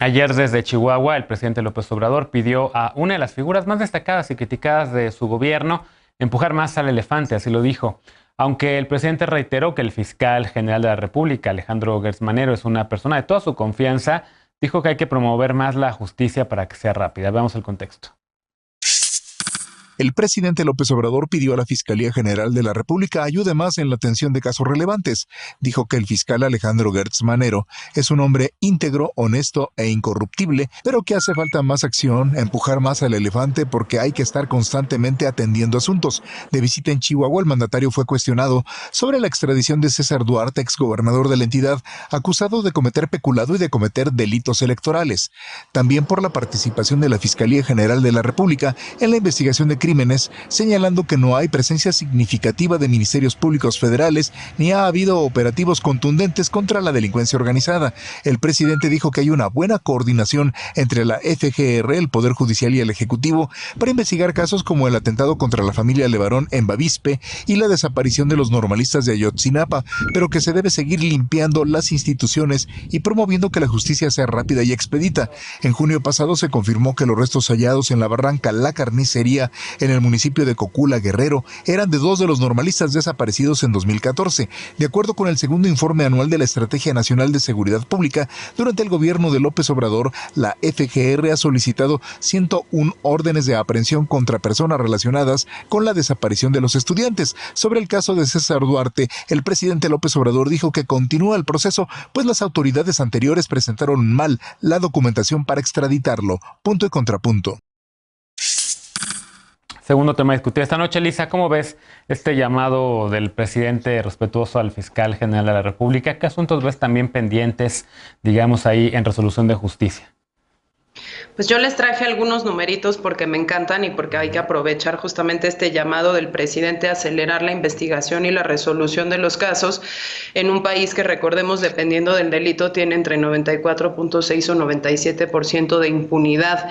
Ayer desde Chihuahua, el presidente López Obrador pidió a una de las figuras más destacadas y criticadas de su gobierno empujar más al elefante, así lo dijo. Aunque el presidente reiteró que el fiscal general de la República, Alejandro Gertz Manero, es una persona de toda su confianza, dijo que hay que promover más la justicia para que sea rápida. Veamos el contexto. El presidente López Obrador pidió a la Fiscalía General de la República ayude más en la atención de casos relevantes. Dijo que el fiscal Alejandro Gertz Manero es un hombre íntegro, honesto e incorruptible, pero que hace falta más acción, empujar más al elefante porque hay que estar constantemente atendiendo asuntos. De visita en Chihuahua, el mandatario fue cuestionado sobre la extradición de César Duarte, exgobernador de la entidad, acusado de cometer peculado y de cometer delitos electorales. También por la participación de la Fiscalía General de la República en la investigación de crímenes, señalando que no hay presencia significativa de ministerios públicos federales ni ha habido operativos contundentes contra la delincuencia organizada. El presidente dijo que hay una buena coordinación entre la FGR, el Poder Judicial y el Ejecutivo para investigar casos como el atentado contra la familia Levarón en Bavispe y la desaparición de los normalistas de Ayotzinapa, pero que se debe seguir limpiando las instituciones y promoviendo que la justicia sea rápida y expedita. En junio pasado se confirmó que los restos hallados en la barranca La Carnicería en el municipio de Cocula, Guerrero, eran de dos de los normalistas desaparecidos en 2014. De acuerdo con el segundo informe anual de la Estrategia Nacional de Seguridad Pública, durante el gobierno de López Obrador, la FGR ha solicitado 101 órdenes de aprehensión contra personas relacionadas con la desaparición de los estudiantes. Sobre el caso de César Duarte, el presidente López Obrador dijo que continúa el proceso, pues las autoridades anteriores presentaron mal la documentación para extraditarlo. Punto y contrapunto. Segundo tema a discutir esta noche, Lisa, ¿cómo ves este llamado del presidente respetuoso al fiscal general de la República? ¿Qué asuntos ves también pendientes, digamos, ahí en resolución de justicia? Pues yo les traje algunos numeritos porque me encantan y porque hay que aprovechar justamente este llamado del presidente a acelerar la investigación y la resolución de los casos en un país que, recordemos, dependiendo del delito, tiene entre 94.6 o 97% de impunidad,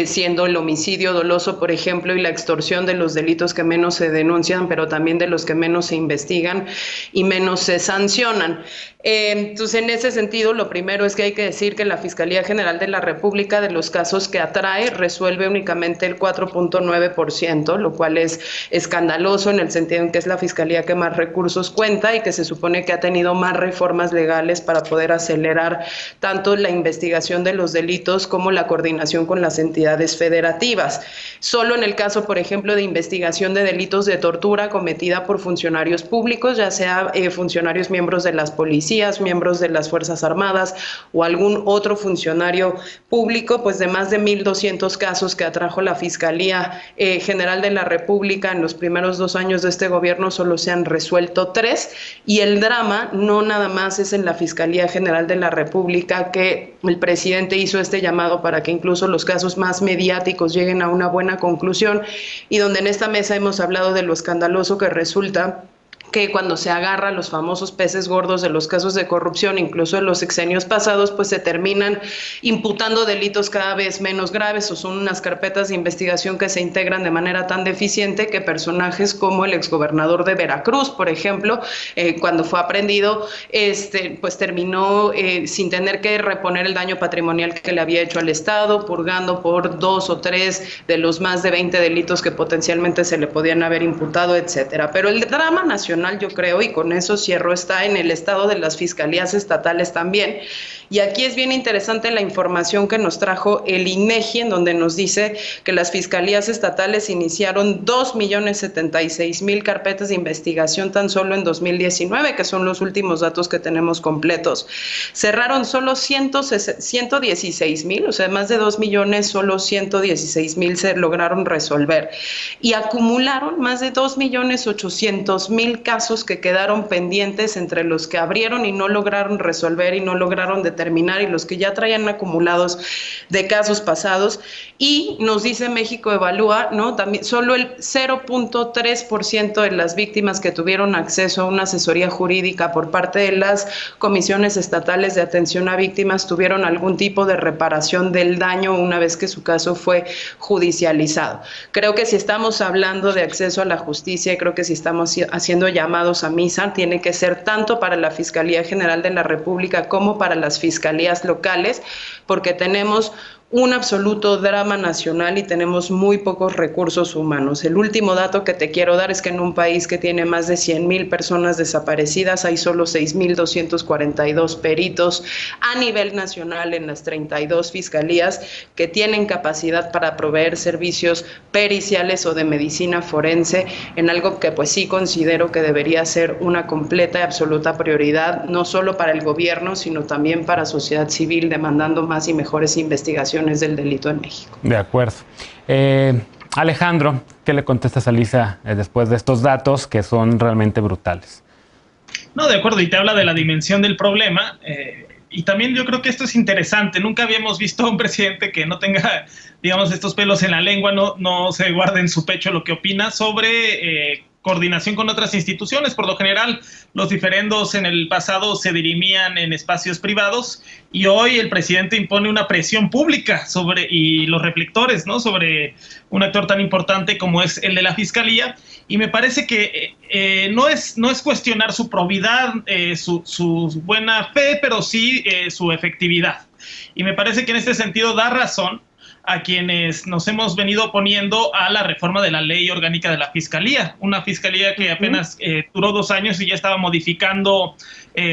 siendo el homicidio doloso, por ejemplo, y la extorsión de los delitos que menos se denuncian, pero también de los que menos se investigan y menos se sancionan. Entonces, en ese sentido, lo primero es que hay que decir que la Fiscalía General de la República, de los casos que atrae, resuelve únicamente el 4.9%, lo cual es escandaloso en el sentido en que es la fiscalía que más recursos cuenta y que se supone que ha tenido más reformas legales para poder acelerar tanto la investigación de los delitos como la coordinación con las entidades federativas. Solo en el caso, por ejemplo, de investigación de delitos de tortura cometida por funcionarios públicos, ya sea funcionarios miembros de las policías, miembros de las Fuerzas Armadas o algún otro funcionario público, pues de más de 1,200 casos que atrajo la Fiscalía General de la República en los primeros 2 años de este gobierno, solo se han resuelto 3, y el drama no nada más es en la Fiscalía General de la República, que el presidente hizo este llamado para que incluso los casos más mediáticos lleguen a una buena conclusión, y donde en esta mesa hemos hablado de lo escandaloso que resulta que cuando se agarra a los famosos peces gordos de los casos de corrupción, incluso en los sexenios pasados, pues se terminan imputando delitos cada vez menos graves, o son unas carpetas de investigación que se integran de manera tan deficiente que personajes como el exgobernador de Veracruz, por ejemplo, cuando fue aprehendido, pues terminó sin tener que reponer el daño patrimonial que le había hecho al Estado, purgando por 2 o 3 de los más de 20 delitos que potencialmente se le podían haber imputado, etcétera. Pero el drama nacional, yo creo, y con eso cierro, está en el estado de las fiscalías estatales también. Y aquí es bien interesante la información que nos trajo el INEGI, en donde nos dice que las fiscalías estatales iniciaron 2,076,000 carpetas de investigación tan solo en 2019, que son los últimos datos que tenemos completos. Cerraron solo 116,000, o sea, más de 2 millones, solo 116,000 se lograron resolver. Y acumularon más de 2,800,000 casos que quedaron pendientes entre los que abrieron y no lograron resolver y no lograron determinar, y los que ya traían acumulados de casos pasados. Y nos dice México Evalúa, ¿no? También solo el 0.3% de las víctimas que tuvieron acceso a una asesoría jurídica por parte de las comisiones estatales de atención a víctimas tuvieron algún tipo de reparación del daño una vez que su caso fue judicializado. Creo que si estamos hablando de acceso a la justicia, y creo que si estamos haciendo llamados a misa, tiene que ser tanto para la Fiscalía General de la República como para las fiscalías locales, porque tenemos un absoluto drama nacional y tenemos muy pocos recursos humanos. El último dato que te quiero dar es que en un país que tiene más de 100,000 personas desaparecidas, hay solo 6,242 peritos a nivel nacional en las 32 fiscalías que tienen capacidad para proveer servicios periciales o de medicina forense, en algo que pues sí considero que debería ser una completa y absoluta prioridad, no solo para el gobierno, sino también para sociedad civil, demandando más y mejores investigaciones del delito en México. De acuerdo. Alejandro, ¿qué le contestas a Lisa después de estos datos que son realmente brutales? No, de acuerdo, y te habla de la dimensión del problema. Y también yo creo que esto es interesante. Nunca habíamos visto a un presidente que no tenga, digamos, estos pelos en la lengua, no se guarde en su pecho lo que opina sobre coordinación con otras instituciones. Por lo general, los diferendos en el pasado se dirimían en espacios privados y hoy el presidente impone una presión pública y los reflectores, ¿no?, sobre un actor tan importante como es el de la Fiscalía. Y me parece que no es cuestionar su probidad, su buena fe, pero sí su efectividad. Y me parece que en este sentido da razón a quienes nos hemos venido oponiendo a la reforma de la ley orgánica de la Fiscalía. Una Fiscalía que apenas duró 2 años y ya estaba modificando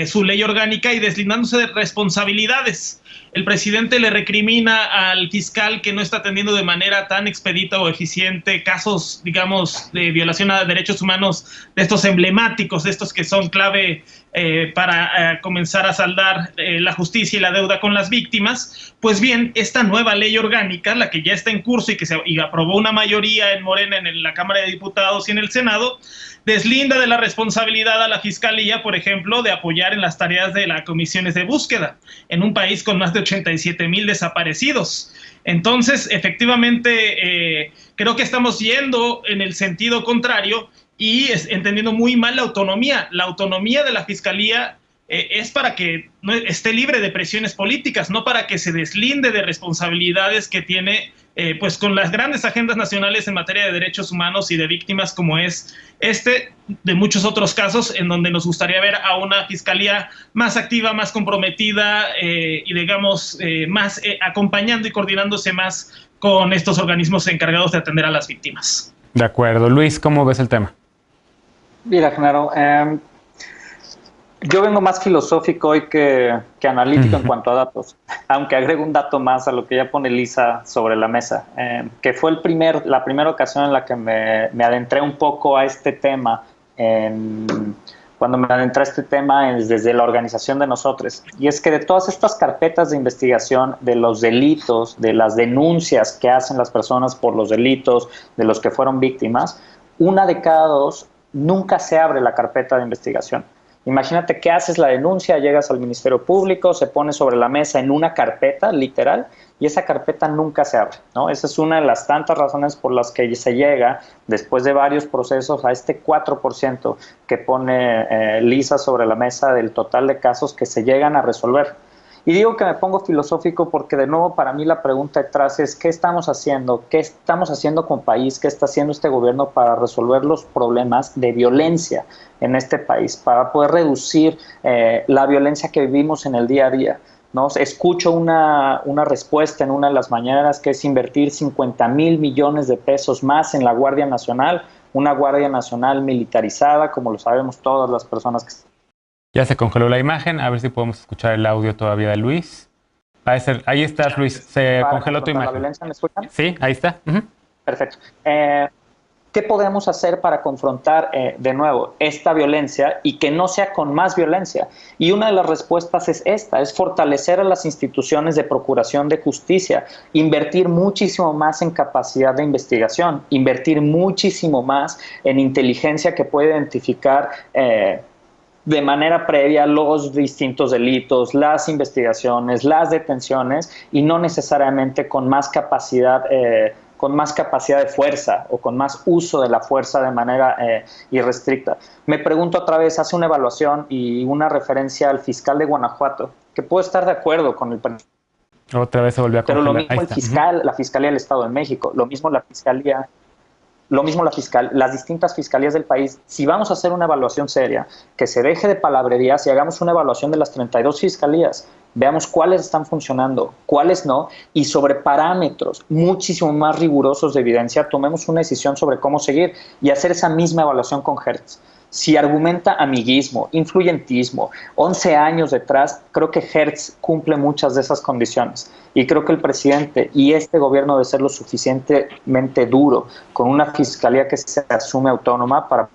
su ley orgánica y deslindándose de responsabilidades. El presidente le recrimina al fiscal que no está atendiendo de manera tan expedita o eficiente casos, digamos, de violación a derechos humanos, de estos emblemáticos, de estos que son clave para comenzar a saldar la justicia y la deuda con las víctimas. Pues bien, esta nueva ley orgánica, la que ya está en curso y aprobó una mayoría en Morena en la Cámara de Diputados y en el Senado, deslinda de la responsabilidad a la Fiscalía, por ejemplo, de apoyar en las tareas de las comisiones de búsqueda en un país con más de 87,000 desaparecidos. Entonces, efectivamente, creo que estamos yendo en el sentido contrario y entendiendo muy mal la autonomía. La autonomía de la Fiscalía es para que no esté libre de presiones políticas, no para que se deslinde de responsabilidades que tiene pues con las grandes agendas nacionales en materia de derechos humanos y de víctimas, como es de muchos otros casos en donde nos gustaría ver a una Fiscalía más activa, más comprometida y digamos más acompañando y coordinándose más con estos organismos encargados de atender a las víctimas. De acuerdo. Luis, ¿cómo ves el tema? Mira, Genaro, yo vengo más filosófico hoy que analítico en cuanto a datos, aunque agrego un dato más a lo que ya pone Lisa sobre la mesa, que fue la primera ocasión en la que me adentré un poco a este tema, cuando me adentré a este tema desde la organización de nosotros. Y es que de todas estas carpetas de investigación, de los delitos, de las denuncias que hacen las personas por los delitos, de los que fueron víctimas, 1 de cada 2 nunca se abre la carpeta de investigación. Imagínate que haces la denuncia, llegas al Ministerio Público, se pone sobre la mesa en una carpeta, literal, y esa carpeta nunca se abre, ¿no? Esa es una de las tantas razones por las que se llega, después de varios procesos, a este 4% que pone Lisa sobre la mesa del total de casos que se llegan a resolver. Y digo que me pongo filosófico porque, de nuevo, para mí la pregunta detrás es ¿qué estamos haciendo? ¿Qué estamos haciendo como país? ¿Qué está haciendo este gobierno para resolver los problemas de violencia en este país? Para poder reducir la violencia que vivimos en el día a día, ¿no? Escucho una respuesta en una de las mañanas que es invertir 50,000 millones de pesos más en la Guardia Nacional, una Guardia Nacional militarizada, como lo sabemos todas las personas que... Ya se congeló la imagen, a ver si podemos escuchar el audio todavía de Luis. Ahí estás, Luis, se congeló tu imagen. ¿La violencia, me escuchan? Sí, ahí está. Perfecto. ¿Qué podemos hacer para confrontar de nuevo esta violencia y que no sea con más violencia? Y una de las respuestas es es fortalecer a las instituciones de procuración de justicia, invertir muchísimo más en capacidad de investigación, invertir muchísimo más en inteligencia que puede identificar de manera previa los distintos delitos, las investigaciones, las detenciones, y no necesariamente con más capacidad de fuerza o con más uso de la fuerza de manera irrestricta. Me pregunto otra vez, hace una evaluación y una referencia al fiscal de Guanajuato, que puedo estar de acuerdo con el... Otra vez se volvió a congelar. Pero lo mismo la Fiscalía del Estado de México, lo mismo la Fiscalía lo mismo las distintas fiscalías del país. Si vamos a hacer una evaluación seria, que se deje de palabrerías y hagamos una evaluación de las 32 fiscalías. Veamos cuáles están funcionando, cuáles no, y sobre parámetros muchísimo más rigurosos de evidencia, tomemos una decisión sobre cómo seguir y hacer esa misma evaluación con Hertz. Si argumenta amiguismo, influyentismo, 11 años detrás, creo que Hertz cumple muchas de esas condiciones. Y creo que el presidente y este gobierno debe ser lo suficientemente duro con una fiscalía que se asume autónoma para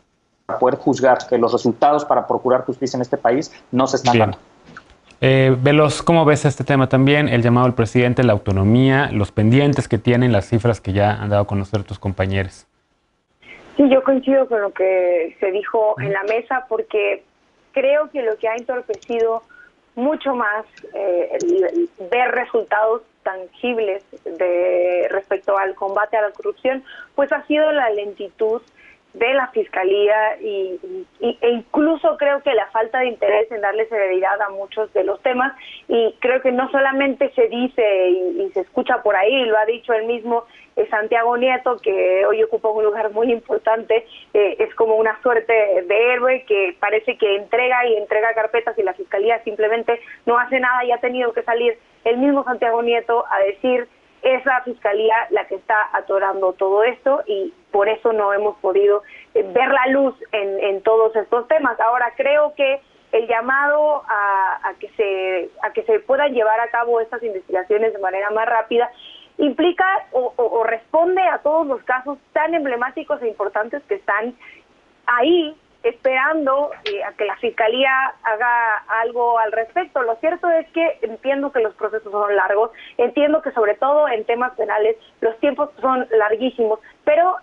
poder juzgar que los resultados para procurar justicia en este país no se están dando. Veloz, ¿cómo ves este tema también? El llamado del presidente, la autonomía, los pendientes que tienen, las cifras que ya han dado a conocer tus compañeros. Sí, yo coincido con lo que se dijo en la mesa, porque creo que lo que ha entorpecido mucho más ver resultados tangibles respecto al combate a la corrupción, pues ha sido la lentitud de la Fiscalía e incluso creo que la falta de interés en darle celeridad a muchos de los temas, y creo que no solamente se dice y se escucha por ahí, lo ha dicho él mismo Santiago Nieto, que hoy ocupa un lugar muy importante, es como una suerte de héroe que parece que entrega carpetas y la Fiscalía simplemente no hace nada, y ha tenido que salir el mismo Santiago Nieto a decir: es la Fiscalía la que está atorando todo esto, y por eso no hemos podido ver la luz en todos estos temas. Ahora, creo que el llamado a que se puedan llevar a cabo estas investigaciones de manera más rápida implica o responde a todos los casos tan emblemáticos e importantes que están ahí esperando a que la Fiscalía haga algo al respecto. Lo cierto es que entiendo que los procesos son largos, entiendo que sobre todo en temas penales los tiempos son larguísimos, pero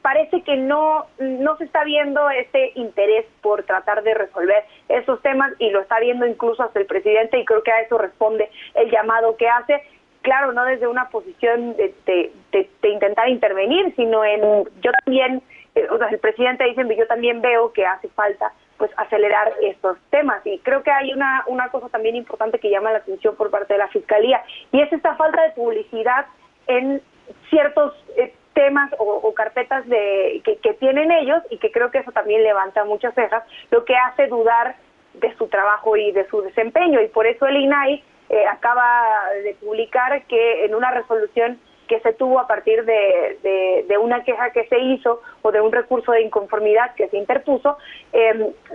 parece que no se está viendo este interés por tratar de resolver esos temas, y lo está viendo incluso hasta el presidente, y creo que a eso responde el llamado que hace. Claro, no desde una posición de intentar intervenir, sino yo también, el presidente dice, yo también veo que hace falta pues acelerar estos temas, y creo que hay una cosa también importante que llama la atención por parte de la Fiscalía, y es esta falta de publicidad en ciertos temas o carpetas que tienen ellos, y que creo que eso también levanta muchas cejas, lo que hace dudar de su trabajo y de su desempeño, y por eso el INAI acaba de publicar que en una resolución que se tuvo a partir de una queja que se hizo o de un recurso de inconformidad que se interpuso,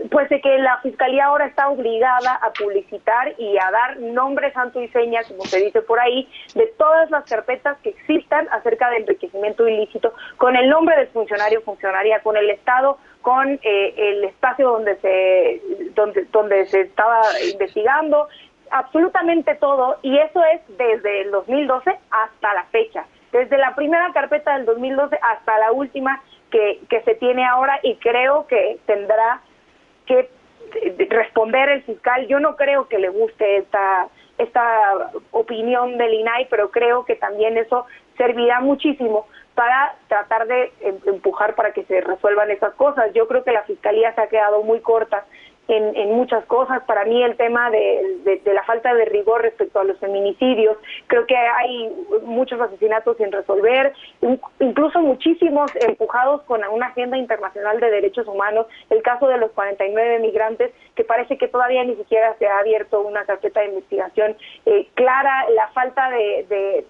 pues de que la Fiscalía ahora está obligada a publicitar y a dar nombre, santo y seña, como se dice por ahí, de todas las carpetas que existan acerca de enriquecimiento ilícito, con el nombre del funcionario o funcionaria, con el estado, con el espacio donde se estaba investigando, absolutamente todo, y eso es desde el 2012 hasta la fecha, desde la primera carpeta del 2012 hasta la última que se tiene ahora, y creo que tendrá que responder el fiscal. Yo no creo que le guste esta opinión del INAI, pero creo que también eso servirá muchísimo para tratar de empujar para que se resuelvan esas cosas. Yo creo que la Fiscalía se ha quedado muy corta en muchas cosas. Para mí el tema de la falta de rigor respecto a los feminicidios, creo que hay muchos asesinatos sin resolver, incluso muchísimos empujados con una agenda internacional de derechos humanos. El caso de los 49 migrantes, que parece que todavía ni siquiera se ha abierto una carpeta de investigación clara, la falta de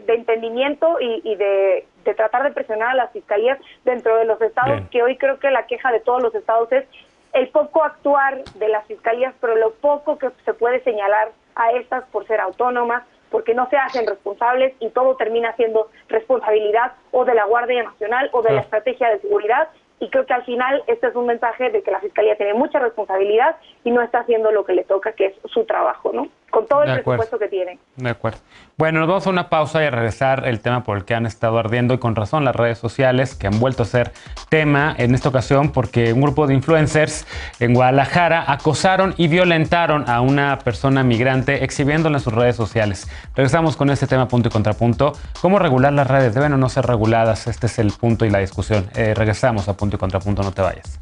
entendimiento y de tratar de presionar a las fiscalías dentro de los estados. Bien. Que hoy creo que la queja de todos los estados es el poco actuar de las fiscalías, pero lo poco que se puede señalar a estas por ser autónomas, porque no se hacen responsables, y todo termina siendo responsabilidad o de la Guardia Nacional o de la Estrategia de Seguridad. Y creo que al final este es un mensaje de que la Fiscalía tiene mucha responsabilidad y no está haciendo lo que le toca, que es su trabajo, ¿no? Con todo el presupuesto que tiene. De acuerdo. Bueno, nos vamos a una pausa y a regresar el tema por el que han estado ardiendo, y con razón, las redes sociales, que han vuelto a ser tema en esta ocasión porque un grupo de influencers en Guadalajara acosaron y violentaron a una persona migrante exhibiéndola en sus redes sociales. Regresamos con este tema, punto y contrapunto. ¿Cómo regular las redes? ¿Deben o no ser reguladas? Este es el punto y la discusión. Regresamos a punto y contrapunto, no te vayas.